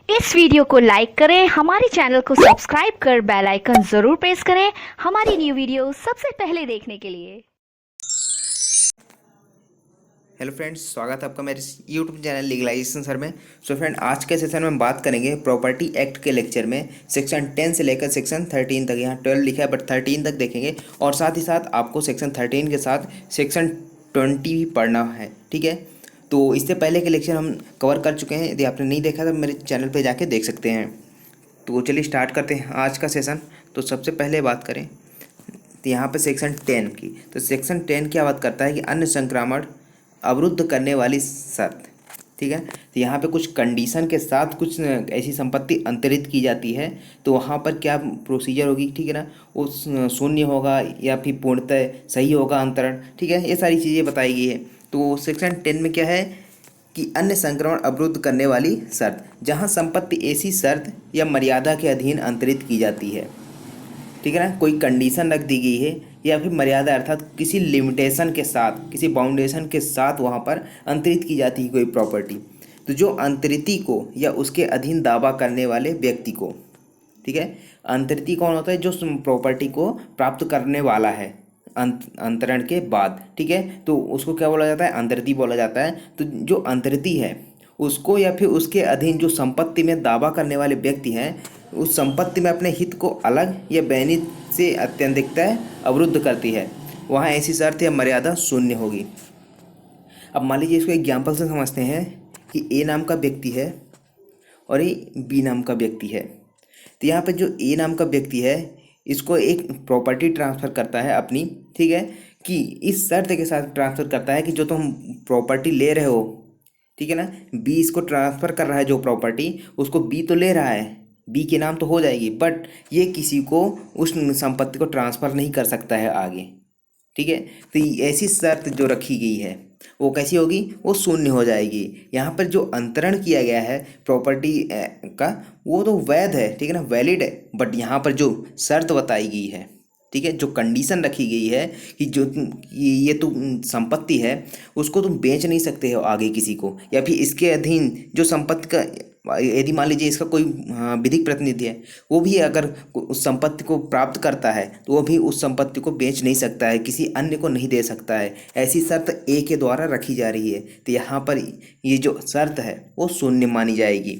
इस वीडियो को लाइक करें, हमारे चैनल को सब्सक्राइब कर बेल आइकन जरूर प्रेस करें हमारी न्यू वीडियो सबसे पहले देखने के लिए। हेलो फ्रेंड्स, स्वागत है आपका मेरे यूट्यूब चैनल लीगलाइजेशन सर में। फ्रेंड, आज के सेशन में हम बात करेंगे प्रॉपर्टी एक्ट के लेक्चर में सेक्शन 10 से लेकर सेक्शन 13 तक। यहाँ 12 लिखा है बट 13 तक देखेंगे और साथ ही साथ आपको सेक्शन 13 के साथ सेक्शन 20 भी पढ़ना है। ठीक है, तो इससे पहले के लेक्चर हम कवर कर चुके हैं। यदि आपने नहीं देखा तो मेरे चैनल पर जाके देख सकते हैं। तो चलिए स्टार्ट करते हैं आज का सेशन। तो सबसे पहले बात करें तो यहाँ पे सेक्शन 10 की, तो सेक्शन 10 क्या बात करता है कि अन्य संक्रमण अवरुद्ध करने वाली शर्त। ठीक है, तो यहाँ पे कुछ कंडीशन के साथ कुछ ऐसी संपत्ति अंतरित की जाती है, तो वहाँ पर क्या प्रोसीजर होगी। ठीक है ना, वो शून्य होगा या फिर पूर्णतः सही होगा अंतरण। ठीक है, ये सारी चीज़ें बताई गई है। तो सेक्शन 10 में क्या है कि अन्य संक्रमण अवरुद्ध करने वाली शर्त, जहाँ संपत्ति ऐसी शर्त या मर्यादा के अधीन अंतरित की जाती है। ठीक है ना, कोई कंडीशन रख दी गई है या फिर मर्यादा अर्थात किसी लिमिटेशन के साथ, किसी बाउंडेशन के साथ वहाँ पर अंतरित की जाती है कोई प्रॉपर्टी। तो जो अंतरिती को या उसके अधीन दावा करने वाले व्यक्ति को, ठीक है, अंतरिती कौन होता है, जो प्रॉपर्टी को प्राप्त करने वाला है अंतरण के बाद। ठीक है, तो उसको क्या बोला जाता है, अंतरिती बोला जाता है। तो जो अंतरिती है उसको या फिर उसके अधीन जो संपत्ति में दावा करने वाले व्यक्ति हैं, उस संपत्ति में अपने हित को अलग या बेनित से अत्यधिकता अवरुद्ध करती है, वहाँ ऐसी शर्त या मर्यादा शून्य होगी। अब मान लीजिए इसको एग्जाम्पल से समझते हैं कि ए नाम का व्यक्ति है और ये बी नाम का व्यक्ति है। तो यहाँ पे जो ए नाम का व्यक्ति है इसको एक प्रॉपर्टी ट्रांसफ़र करता है अपनी। ठीक है, कि इस शर्त के साथ ट्रांसफ़र करता है कि जो तुम प्रॉपर्टी ले रहे हो, ठीक है ना, बी इसको ट्रांसफ़र कर रहा है जो प्रॉपर्टी, उसको बी तो ले रहा है, बी के नाम तो हो जाएगी, बट ये किसी को उस संपत्ति को ट्रांसफ़र नहीं कर सकता है आगे। ठीक है, तो ऐसी शर्त जो रखी गई है वो कैसी होगी, वो शून्य हो जाएगी। यहाँ पर जो अंतरण किया गया है प्रॉपर्टी का, वो तो वैध है, ठीक है ना, वैलिड है, बट यहाँ पर जो शर्त बताई गई है, ठीक है, जो कंडीशन रखी गई है कि जो ये तो संपत्ति है उसको तुम बेच नहीं सकते हो आगे किसी को, या फिर इसके अधीन जो संपत्ति का, यदि मान लीजिए इसका कोई विधिक प्रतिनिधि है, वो भी अगर उस संपत्ति को प्राप्त करता है तो वो भी उस संपत्ति को बेच नहीं सकता है, किसी अन्य को नहीं दे सकता है। ऐसी शर्त ए के द्वारा रखी जा रही है। तो यहाँ पर ये जो शर्त है वो शून्य मानी जाएगी।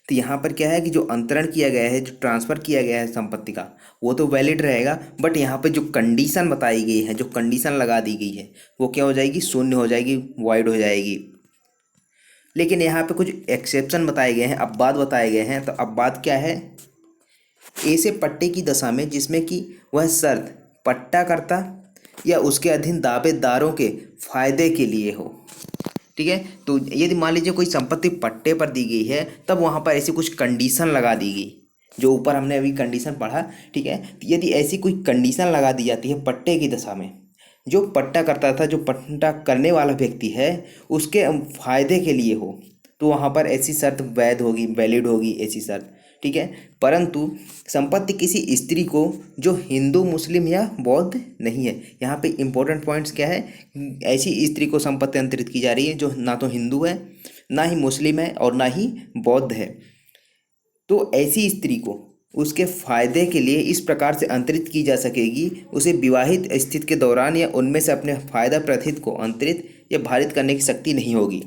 तो यहाँ पर क्या है कि जो अंतरण किया गया है, जो ट्रांसफ़र किया गया है संपत्ति का, वो तो वैलिड रहेगा, बट यहाँ पे जो कंडीशन बताई गई है, जो कंडीशन लगा दी गई है, वो क्या हो जाएगी, शून्य हो जाएगी, वॉइड हो जाएगी। लेकिन यहाँ पे कुछ एक्सेप्शन बताए गए हैं, अपवाद बताए गए हैं। तो अपवाद क्या है, ए से पट्टे की दशा में जिसमें कि वह शर्त पट्टाकर्ता या उसके अधीन दावेदारों के फायदे के लिए हो। ठीक है, तो यदि मान लीजिए कोई संपत्ति पट्टे पर दी गई है, तब वहाँ पर ऐसी कुछ कंडीशन लगा दी गई, जो ऊपर हमने अभी कंडीशन पढ़ा। ठीक है, तो यदि ऐसी कोई कंडीशन लगा दी जाती है पट्टे की दशा में, जो पट्टा करता था, जो पट्टा करने वाला व्यक्ति है, उसके फायदे के लिए हो, तो वहाँ पर ऐसी शर्त वैध होगी, वैलिड होगी ऐसी शर्त। ठीक है, परंतु संपत्ति किसी स्त्री को जो हिंदू, मुस्लिम या बौद्ध नहीं है, यहाँ पे इंपॉर्टेंट पॉइंट्स क्या है, ऐसी स्त्री को संपत्ति अंतरित की जा रही है जो ना तो हिंदू है, ना ही मुस्लिम है और ना ही बौद्ध है। तो ऐसी स्त्री को उसके फायदे के लिए इस प्रकार से अंतरित की जा सकेगी, उसे विवाहित स्थिति के दौरान या उनमें से अपने फायदा प्रथित को अंतरित या भारित करने की शक्ति नहीं होगी।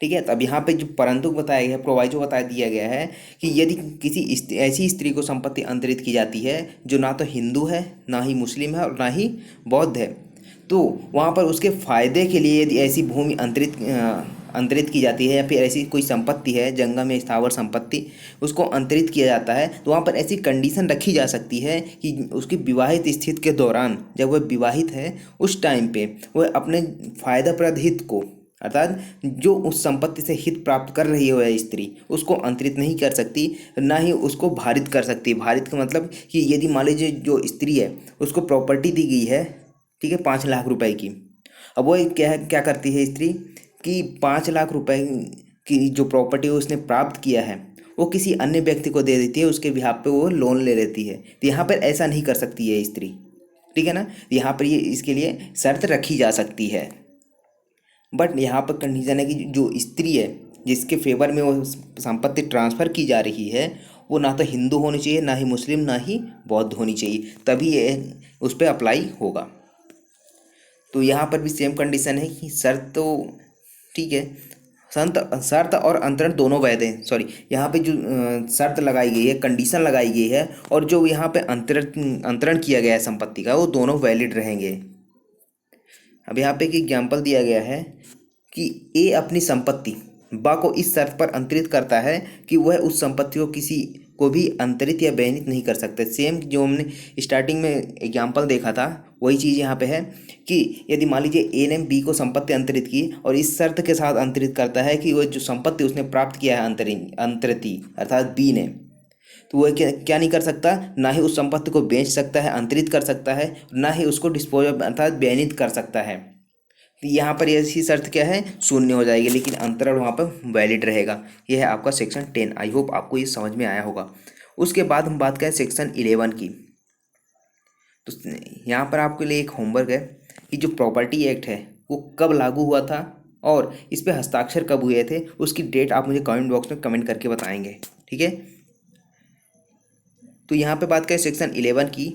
ठीक है, तो अब यहाँ पे जो परंतु बताया गया है, प्रोवाइजो बता दिया गया है कि यदि किसी ऐसी स्त्री को संपत्ति अंतरित की जाती है जो ना तो हिंदू है, ना ही मुस्लिम है और ना ही बौद्ध है, तो वहाँ पर उसके फायदे के लिए यदि ऐसी भूमि अंतरित की जाती है, या फिर ऐसी कोई संपत्ति है जंगम या स्थावर संपत्ति, उसको अंतरित किया जाता है, तो वहाँ पर ऐसी कंडीशन रखी जा सकती है कि उसकी विवाहित स्थिति के दौरान, जब वह विवाहित है उस टाइम पे वह अपने फायदाप्रद हित को, अर्थात जो उस संपत्ति से हित प्राप्त कर रही है वह स्त्री, उसको अंतरित नहीं कर सकती, ना ही उसको भारित कर सकती। भारित का मतलब कि यदि मान लीजिए जो स्त्री है उसको प्रॉपर्टी दी गई है, ठीक है, 5 लाख रुपए की, अब वो क्या क्या करती है स्त्री कि 5 लाख रुपए की जो प्रॉपर्टी उसने प्राप्त किया है वो किसी अन्य व्यक्ति को दे देती है, उसके बिहाफ पे वो लोन ले लेती है। तो यहाँ पर ऐसा नहीं कर सकती है स्त्री। ठीक है ना, यहाँ पर ये इसके लिए शर्त रखी जा सकती है, बट यहाँ पर कंडीशन है कि जो स्त्री है जिसके फेवर में वो संपत्ति ट्रांसफ़र की जा रही है वो ना तो हिंदू होनी चाहिए, ना ही मुस्लिम, ना ही बौद्ध होनी चाहिए, तभी ये उस पर अप्लाई होगा। तो यहाँ पर भी सेम कंडीशन है कि शर्त तो ठीक है, शर्त और अंतरण दोनों वैध हैं। सॉरी, यहाँ पे जो शर्त लगाई गई है, कंडीशन लगाई गई है, और जो यहाँ पे अंतरण किया गया है संपत्ति का, वो दोनों वैलिड रहेंगे। अब यहाँ पे एक एग्जाम्पल दिया गया है कि ए अपनी संपत्ति बा को इस शर्त पर अंतरित करता है कि वह उस संपत्ति को किसी को भी अंतरित या बेनित नहीं कर सकते। सेम जो हमने स्टार्टिंग में एग्जाम्पल देखा था वही चीज़ यहाँ पे है कि यदि मान लीजिए ए ने बी को संपत्ति अंतरित की और इस शर्त के साथ अंतरित करता है कि वह जो संपत्ति उसने प्राप्त किया है अंतरित अर्थात बी ने, तो वह क्या नहीं कर सकता, ना ही उस संपत्ति को बेच सकता है, अंतरित कर सकता है, ना ही उसको डिस्पोज अर्थात बेनित कर सकता है। तो यहाँ पर ऐसी शर्त क्या है, शून्य हो जाएगी, लेकिन अंतरण वहाँ पर वैलिड रहेगा। यह है आपका सेक्शन 10। आई होप आपको ये समझ में आया होगा। उसके बाद हम बात करें सेक्शन 11 की। तो यहाँ पर आपके लिए एक होमवर्क है कि जो प्रॉपर्टी एक्ट है वो कब लागू हुआ था और इस पर हस्ताक्षर कब हुए थे, उसकी डेट आप मुझे कमेंट बॉक्स में कमेंट करके बताएंगे, ठीक है। तो यहाँ पे बात करें सेक्शन 11 की।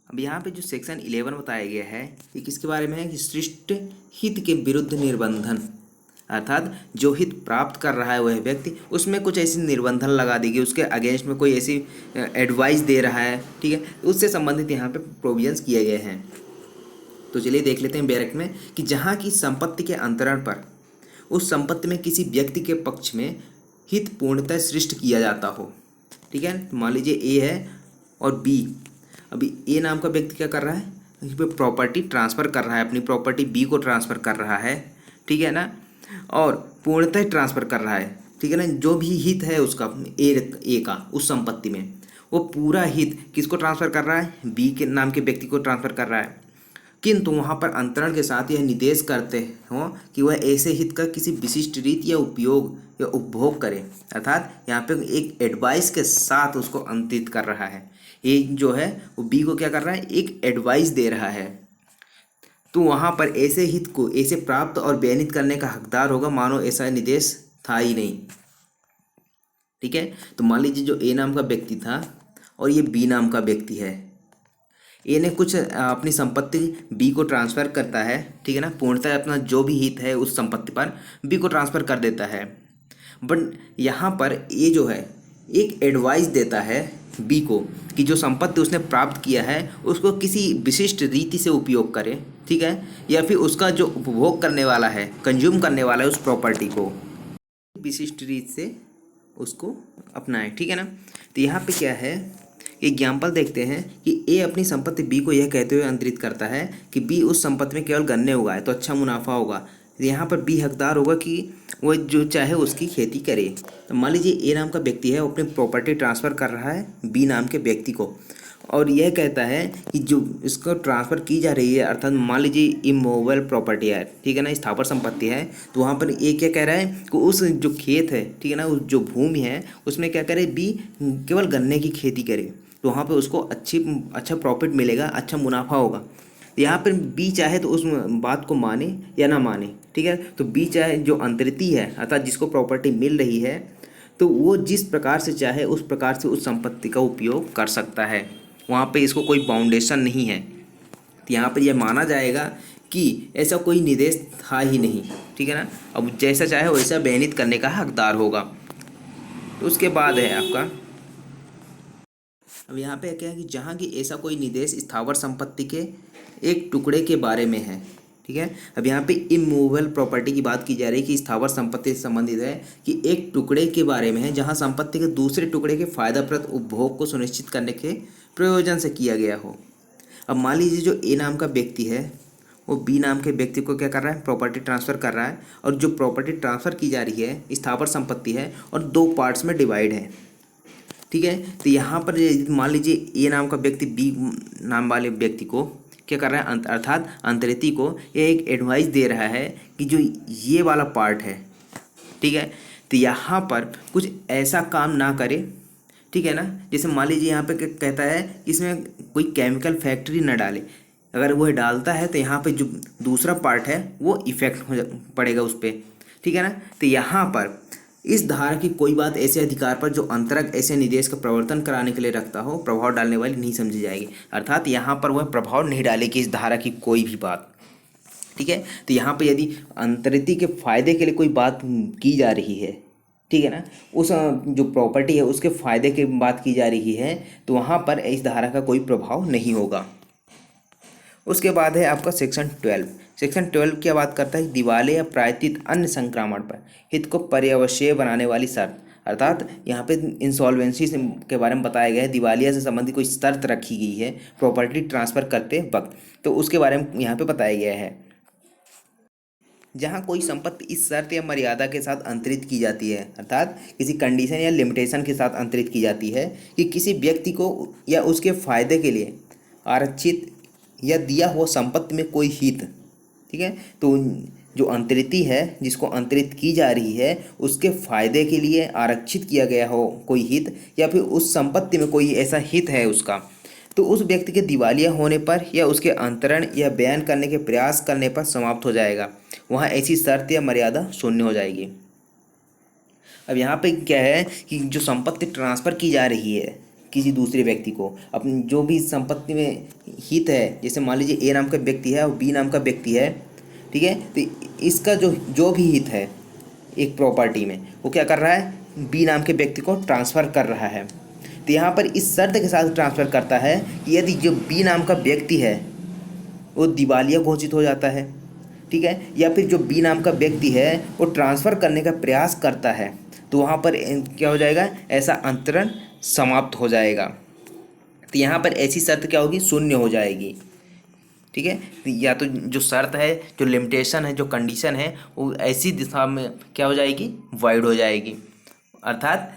अब यहाँ पे जो सेक्शन 11 बताया गया है ये किसके बारे में है कि सृष्ट हित के विरुद्ध निर्बंधन, अर्थात जो हित प्राप्त कर रहा है वह व्यक्ति, उसमें कुछ ऐसी निर्बंधन लगा दी गई, उसके अगेंस्ट में कोई ऐसी एडवाइस दे रहा है, ठीक है, उससे संबंधित यहाँ पे प्रोविजंस किए गए हैं। तो चलिए देख लेते हैं बैरक में कि जहाँ की संपत्ति के अंतरण पर उस संपत्ति में किसी व्यक्ति के पक्ष में हित पूर्णतः सृष्ट किया जाता हो, ठीक है। मान लीजिए ए है और बी, अभी ए नाम का व्यक्ति क्या कर रहा है, इस पर प्रॉपर्टी ट्रांसफ़र कर रहा है, अपनी प्रॉपर्टी बी को ट्रांसफ़र कर रहा है, ठीक है ना, और पूर्णतः ट्रांसफ़र कर रहा है, ठीक है ना। जो भी हित है उसका ए का उस संपत्ति में, वो पूरा हित किसको ट्रांसफ़र कर रहा है, बी के नाम के व्यक्ति को ट्रांसफ़र कर रहा है। किंतु वहाँ पर अंतरण के साथ यह निर्देश करते हों कि वह ऐसे हित का किसी विशिष्ट रीति या उपयोग या उपभोग करे, अर्थात यहाँ पे एक एडवाइस के साथ उसको अंतरित कर रहा है। ए जो है वो बी को क्या कर रहा है, एक एडवाइस दे रहा है। तो वहाँ पर ऐसे हित को ऐसे प्राप्त और बेनित करने का हकदार होगा मानो ऐसा निर्देश था ही नहीं, ठीक है। तो मान लीजिए जो ए नाम का व्यक्ति था और ये बी नाम का व्यक्ति है, ए ने कुछ अपनी संपत्ति बी को ट्रांसफ़र करता है, ठीक है ना, पूर्णतः अपना जो भी हित है उस संपत्ति पर बी को ट्रांसफ़र कर देता है। बट यहाँ पर ए जो है एक एडवाइस देता है बी को कि जो संपत्ति उसने प्राप्त किया है उसको किसी विशिष्ट रीति से उपयोग करे, ठीक है, या फिर उसका जो उपभोग करने वाला है, कंज्यूम करने वाला है उस प्रॉपर्टी को विशिष्ट रीति से उसको अपनाए, ठीक है ना। तो यहाँ पे क्या है, एग्जाम्पल देखते हैं कि ए अपनी संपत्ति बी को यह कहते हुए अंतरित करता है कि बी उस संपत्ति में केवल गन्ने उगाए तो अच्छा मुनाफा होगा। यहाँ पर बी हकदार होगा कि वह जो चाहे उसकी खेती करे। तो मान लीजिए ए नाम का व्यक्ति है, वो अपनी प्रॉपर्टी ट्रांसफ़र कर रहा है बी नाम के व्यक्ति को, और यह कहता है कि जो इसको ट्रांसफ़र की जा रही है, अर्थात मान लीजिए इमूवेबल प्रॉपर्टी है, ठीक है ना, स्थावर संपत्ति है, तो वहाँ पर ए क्या कह रहा है कि उस जो खेत है, ठीक है ना, उस जो भूमि है उसमें क्या करे, बी केवल गन्ने की खेती करे, तो वहाँ पे उसको अच्छा प्रॉफिट मिलेगा, अच्छा मुनाफा होगा। यहाँ पर बी चाहे तो उस बात को माने या ना माने, ठीक है। तो बी चाहे जो अंतरिती है अर्थात जिसको प्रॉपर्टी मिल रही है, तो वो जिस प्रकार से चाहे उस प्रकार से उस संपत्ति का उपयोग कर सकता है, वहाँ पे इसको कोई बाउंडेशन नहीं है। तो यहाँ पर यह माना जाएगा कि ऐसा कोई निर्देश था ही नहीं, ठीक है ना। अब जैसा चाहे वैसा बेनित करने का हकदार होगा। तो उसके बाद है आपका, अब यहाँ पे क्या है कि जहाँ की ऐसा कोई निर्देश स्थावर संपत्ति के एक टुकड़े के बारे में है, ठीक है। अब यहाँ पे इमूवेबल प्रॉपर्टी की बात की जा रही है कि स्थावर संपत्ति से संबंधित है कि एक टुकड़े के बारे में है जहाँ संपत्ति के दूसरे टुकड़े के फायदाप्रद उपभोग को सुनिश्चित करने के प्रयोजन से किया गया हो। अब मान लीजिए जो ए नाम का व्यक्ति है वो बी नाम के व्यक्ति को क्या कर रहा है, प्रॉपर्टी ट्रांसफ़र कर रहा है, और जो प्रॉपर्टी ट्रांसफ़र की जा रही है स्थावर संपत्ति है और दो पार्ट्स में डिवाइड है, ठीक है। तो यहाँ पर मान लीजिए ए नाम का व्यक्ति बी नाम वाले व्यक्ति को क्या कर रहा है, अर्थात अंतरिती को यह एक एडवाइस दे रहा है कि जो ये वाला पार्ट है, ठीक है, तो यहाँ पर कुछ ऐसा काम ना करे, ठीक है ना। जैसे मान लीजिए यहाँ पे कहता है कि इसमें कोई केमिकल फैक्ट्री न डाले, अगर वह डालता है तो यहाँ पे जो दूसरा पार्ट है वो इफ़ेक्ट हो पड़ेगा उस पर, ठीक है ना। तो यहाँ पर इस धारा की कोई बात ऐसे अधिकार पर जो अंतरंग ऐसे निर्देश का प्रवर्तन कराने के लिए रखता हो प्रभाव डालने वाली नहीं समझी जाएगी। अर्थात यहाँ पर वह प्रभाव नहीं डालेगी इस धारा की कोई भी बात। ठीक है। तो यहाँ पे यदि अंतरिति के फायदे के लिए कोई बात की जा रही है, ठीक है ना, उस जो प्रॉपर्टी है उसके फायदे की बात की जा रही है, तो वहाँ पर इस धारा का कोई प्रभाव नहीं होगा। उसके बाद है आपका सेक्शन 12। सेक्शन 12 क्या बात करता है? दिवालिया या प्रायतित अन्य संक्रमण पर हित को पर्यवश्य बनाने वाली शर्त। अर्थात यहाँ पे इंसॉल्वेंसी के बारे में बताया गया है, दिवालिया से संबंधित कोई शर्त रखी गई है प्रॉपर्टी ट्रांसफ़र करते वक्त, तो उसके बारे में यहाँ पे बताया गया है। जहाँ कोई संपत्ति इस शर्त या मर्यादा के साथ अंतरित की जाती है, अर्थात किसी कंडीशन या लिमिटेशन के साथ अंतरित की जाती है कि किसी व्यक्ति को या उसके फायदे के लिए आरक्षित या दिया हुआ संपत्ति में कोई हित, ठीक है, तो जो अंतरिति है जिसको अंतरित की जा रही है उसके फायदे के लिए आरक्षित किया गया हो कोई हित, या फिर उस संपत्ति में कोई ऐसा हित है उसका, तो उस व्यक्ति के दिवालिया होने पर या उसके अंतरण या बयान करने के प्रयास करने पर समाप्त हो जाएगा। वहाँ ऐसी शर्त या मर्यादा शून्य हो जाएगी। अब यहाँ पे क्या है कि जो संपत्ति ट्रांसफ़र की जा रही है किसी दूसरे व्यक्ति को, अपनी जो भी संपत्ति में हित है, जैसे मान लीजिए ए नाम का व्यक्ति है और बी नाम का व्यक्ति है, ठीक है, तो इसका जो भी हित है एक प्रॉपर्टी में वो क्या कर रहा है, बी नाम के व्यक्ति को ट्रांसफ़र कर रहा है। तो यहाँ पर इस शर्त के साथ ट्रांसफ़र करता है कि यदि जो बी नाम का व्यक्ति है वो दिवालिया घोषित हो जाता है, ठीक है, या फिर जो बी नाम का व्यक्ति है वो ट्रांसफ़र करने का प्रयास करता है, तो वहाँ पर क्या हो जाएगा, ऐसा अंतरण समाप्त हो जाएगा। तो यहाँ पर ऐसी शर्त क्या होगी, शून्य हो जाएगी। ठीक है, या तो जो शर्त है, जो लिमिटेशन है, जो कंडीशन है, वो ऐसी दिशा में क्या हो जाएगी, वाइड हो जाएगी। अर्थात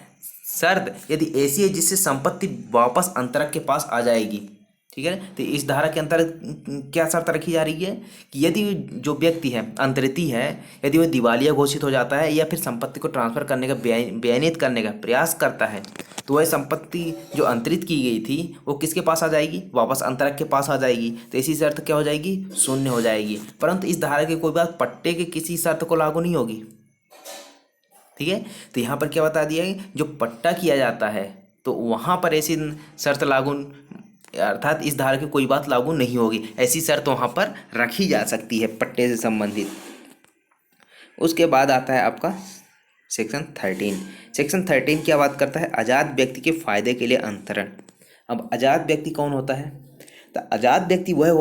शर्त यदि ऐसी है जिससे संपत्ति वापस अंतरक के पास आ जाएगी, ठीक है। तो इस धारा के अंतर्गत क्या शर्त रखी जा रही है कि यदि जो व्यक्ति है अंतरिति है, यदि वह दिवालिया घोषित हो जाता है या फिर संपत्ति को ट्रांसफ़र करने का बेनियत करने का प्रयास करता है, तो वह संपत्ति जो अंतरित की गई थी वो किसके पास आ जाएगी, वापस अंतरक के पास आ जाएगी। तो ऐसी शर्त क्या हो जाएगी, शून्य हो जाएगी। परंतु इस धारा की कोई बात पट्टे के किसी शर्त को लागू नहीं होगी, ठीक है। तो यहाँ पर क्या बता दिया है, जो पट्टा किया जाता है तो वहाँ पर ऐसी शर्त लागू, अर्थात इस धारा की कोई बात लागू नहीं होगी, ऐसी शर्त वहाँ पर रखी जा सकती है पट्टे से संबंधित। उसके बाद आता है आपका सेक्शन 13। सेक्शन 13 क्या बात करता है, आज़ाद व्यक्ति के फायदे के लिए अंतरण। अब आज़ाद व्यक्ति कौन होता है, तो आज़ाद व्यक्ति वह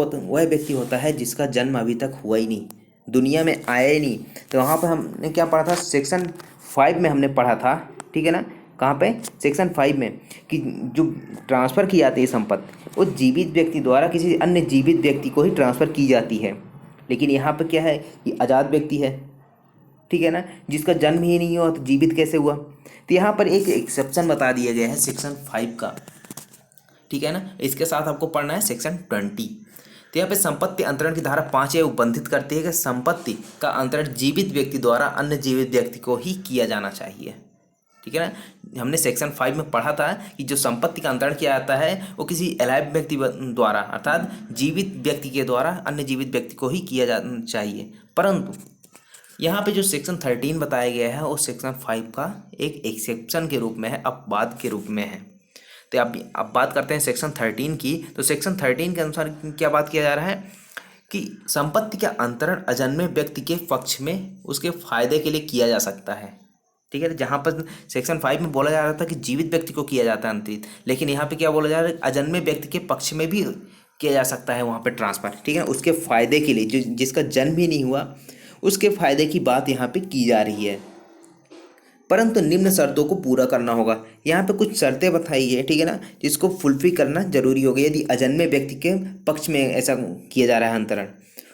व्यक्ति होता है जिसका जन्म अभी तक हुआ ही नहीं, दुनिया में आया ही नहीं। तो वहाँ पर हमने क्या पढ़ा था, सेक्शन 5 में हमने पढ़ा था, ठीक है ना, कहाँ पे, सेक्शन 5 में, कि जो ट्रांसफ़र की जाती है संपत्ति वो जीवित व्यक्ति द्वारा किसी अन्य जीवित व्यक्ति को ही ट्रांसफ़र की जाती है। लेकिन यहाँ पे क्या है कि आज़ाद व्यक्ति है, ठीक है ना, जिसका जन्म ही नहीं हुआ तो जीवित कैसे हुआ। तो यहाँ पर एक एक्सेप्शन बता दिया गया है सेक्शन 5 का, ठीक है ना। इसके साथ आपको पढ़ना है सेक्शन 20। तो यहाँ पे संपत्ति अंतरण की धारा 5 ये उपबंधित करती है कि संपत्ति का अंतरण जीवित व्यक्ति द्वारा अन्य जीवित व्यक्ति को ही किया जाना चाहिए, ठीक है ना। हमने सेक्शन 5 में पढ़ा था कि जो संपत्ति का अंतरण किया जाता है वो किसी अलाइव व्यक्ति द्वारा, अर्थात जीवित व्यक्ति के द्वारा अन्य जीवित व्यक्ति को ही किया जाना चाहिए। परंतु यहाँ पे जो सेक्शन 13 बताया गया है वो सेक्शन 5 का एक एक्सेप्शन के रूप में है, अपवाद के रूप में है। तो अब बात करते हैं सेक्शन 13 की। तो सेक्शन 13 के अनुसार क्या बात किया जा रहा है कि संपत्ति का अंतरण अजन्मे व्यक्ति के पक्ष में उसके फायदे के लिए किया जा सकता है, ठीक है। जहाँ पर सेक्शन 5 में बोला जा रहा था कि जीवित व्यक्ति को किया जाता है अंतरित, लेकिन यहाँ पे क्या बोला जा रहा है, अजन्मे व्यक्ति के पक्ष में भी किया जा सकता है वहाँ पे ट्रांसफ़र, ठीक है, उसके फायदे के लिए, जो जिसका जन्म भी नहीं हुआ उसके फायदे की बात यहाँ पे की जा रही है। परंतु निम्न शर्तों को पूरा करना होगा। यहाँ पे कुछ शर्तें बताई है, ठीक है ना, जिसको फुलफिल करना जरूरी होगा यदि अजन्मे व्यक्ति के पक्ष में ऐसा किया जा रहा है अंतरण।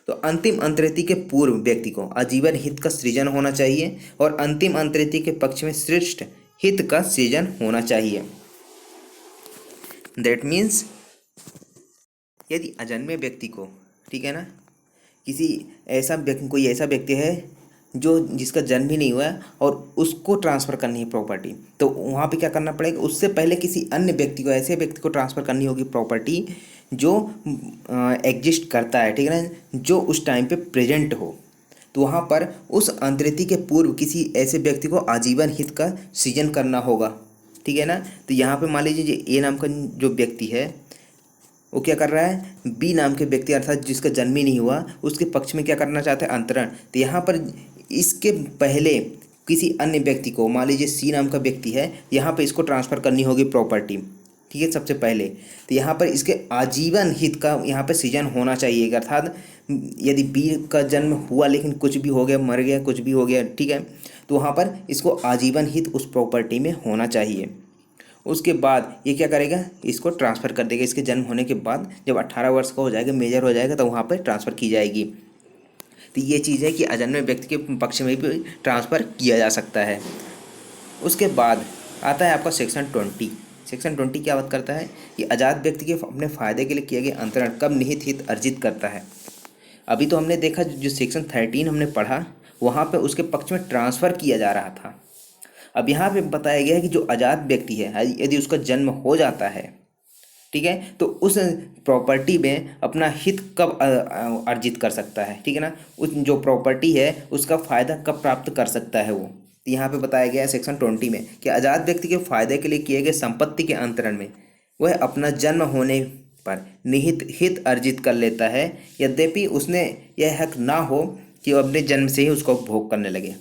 तो अंतिम अंतरिति के पूर्व व्यक्ति को आजीवन हित का सृजन होना चाहिए और अंतिम अंतरिति के पक्ष में श्रेष्ठ हित का सृजन होना चाहिए। दैट मीन्स यदि अजन्मे व्यक्ति को, ठीक है ना, किसी ऐसा व्यक्ति, कोई ऐसा व्यक्ति है जो जिसका जन्म भी नहीं हुआ है और उसको ट्रांसफ़र करनी है प्रॉपर्टी, तो वहाँ पे क्या करना पड़ेगा, उससे पहले किसी अन्य व्यक्ति को, ऐसे व्यक्ति को ट्रांसफ़र करनी होगी प्रॉपर्टी जो एग्जिस्ट करता है, ठीक है ना, जो उस टाइम पे प्रेजेंट हो। तो वहाँ पर उस अंतरिति के पूर्व किसी ऐसे व्यक्ति को आजीवन हित का सृजन करना होगा, ठीक है ना। तो यहाँ पे मान लीजिए ए नाम का जो व्यक्ति है वो क्या कर रहा है, बी नाम के व्यक्ति अर्थात जिसका जन्म ही नहीं हुआ उसके पक्ष में क्या करना चाहता है, अंतरण। तो यहाँ पर इसके पहले किसी अन्य व्यक्ति को, मान लीजिए सी नाम का व्यक्ति है, यहाँ पे इसको ट्रांसफ़र करनी होगी प्रॉपर्टी, ठीक है, सबसे पहले। तो यहाँ पर इसके आजीवन हित का यहाँ पे सृजन होना चाहिए, अर्थात यदि बी का जन्म हुआ लेकिन कुछ भी हो गया, मर गया, कुछ भी हो गया, ठीक है, तो वहाँ पर इसको आजीवन हित उस प्रॉपर्टी में होना चाहिए। उसके बाद ये क्या करेगा, इसको ट्रांसफ़र कर देगा। इसके जन्म होने के बाद जब 18 वर्ष का हो जाएगा, मेजर हो जाएगा, तो वहाँ पर ट्रांसफ़र की जाएगी। तो ये चीज़ है कि अजन्मे व्यक्ति के पक्ष में भी ट्रांसफ़र किया जा सकता है। उसके बाद आता है आपका सेक्शन 20। सेक्शन 20 क्या बात करता है कि आज़ाद व्यक्ति के अपने फ़ायदे के लिए किया गया अंतरण कब निहित हित अर्जित करता है। अभी तो हमने देखा जो सेक्शन 13 हमने पढ़ा वहाँ पे उसके पक्ष में ट्रांसफ़र किया जा रहा था। अब यहाँ पे बताया गया है कि जो आज़ाद व्यक्ति है यदि उसका जन्म हो जाता है, ठीक है, तो उस प्रॉपर्टी में अपना हित कब अर्जित कर सकता है, ठीक है ना। उस जो प्रॉपर्टी है उसका फ़ायदा कब प्राप्त कर सकता है वो। तो यहाँ पे बताया गया है सेक्शन 20 में कि आज़ाद व्यक्ति के फ़ायदे के लिए किए गए संपत्ति के अंतरण में वह अपना जन्म होने पर निहित हित अर्जित कर लेता है, यद्यपि उसने यह हक ना हो कि वो अपने जन्म से ही उसको उपभोग करने लगे,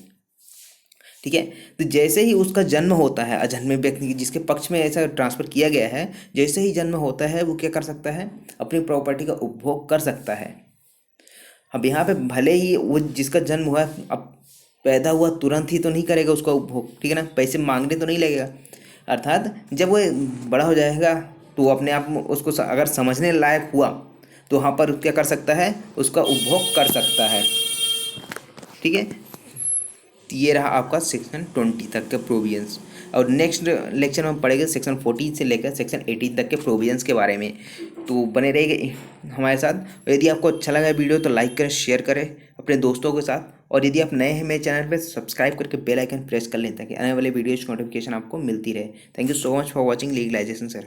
ठीक है। तो जैसे ही उसका जन्म होता है अजन्मे व्यक्ति की जिसके पक्ष में ऐसा ट्रांसफ़र किया गया है, जैसे ही जन्म होता है वो क्या कर सकता है, अपनी प्रॉपर्टी का उपभोग कर सकता है। अब यहाँ पे भले ही वो जिसका जन्म हुआ अब पैदा हुआ तुरंत ही तो नहीं करेगा उसका उपभोग, ठीक है ना, पैसे मांगने तो नहीं लगेगा। अर्थात जब वो बड़ा हो जाएगा तो वो अपने आप में उसको अगर समझने लायक हुआ तो वहाँ पर क्या कर सकता है, उसका उपभोग कर सकता है, ठीक है। ये रहा आपका सेक्शन 20 तक के प्रोविजंस। और नेक्स्ट लेक्चर में हम पढ़ेंगे सेक्शन 14 से लेकर सेक्शन 18 तक के प्रोविजंस के बारे में। तो बने रहिए हमारे साथ। यदि आपको अच्छा लगा वीडियो तो लाइक करें, शेयर करें अपने दोस्तों के साथ, और यदि आप नए हैं मेरे चैनल पर सब्सक्राइब करके बेल आइकन प्रेस कर लें ताकि आने वाले वीडियोज़ की नोटिफिकेशन आपको मिलती रहे। Thank you so much for watching legalisation sir.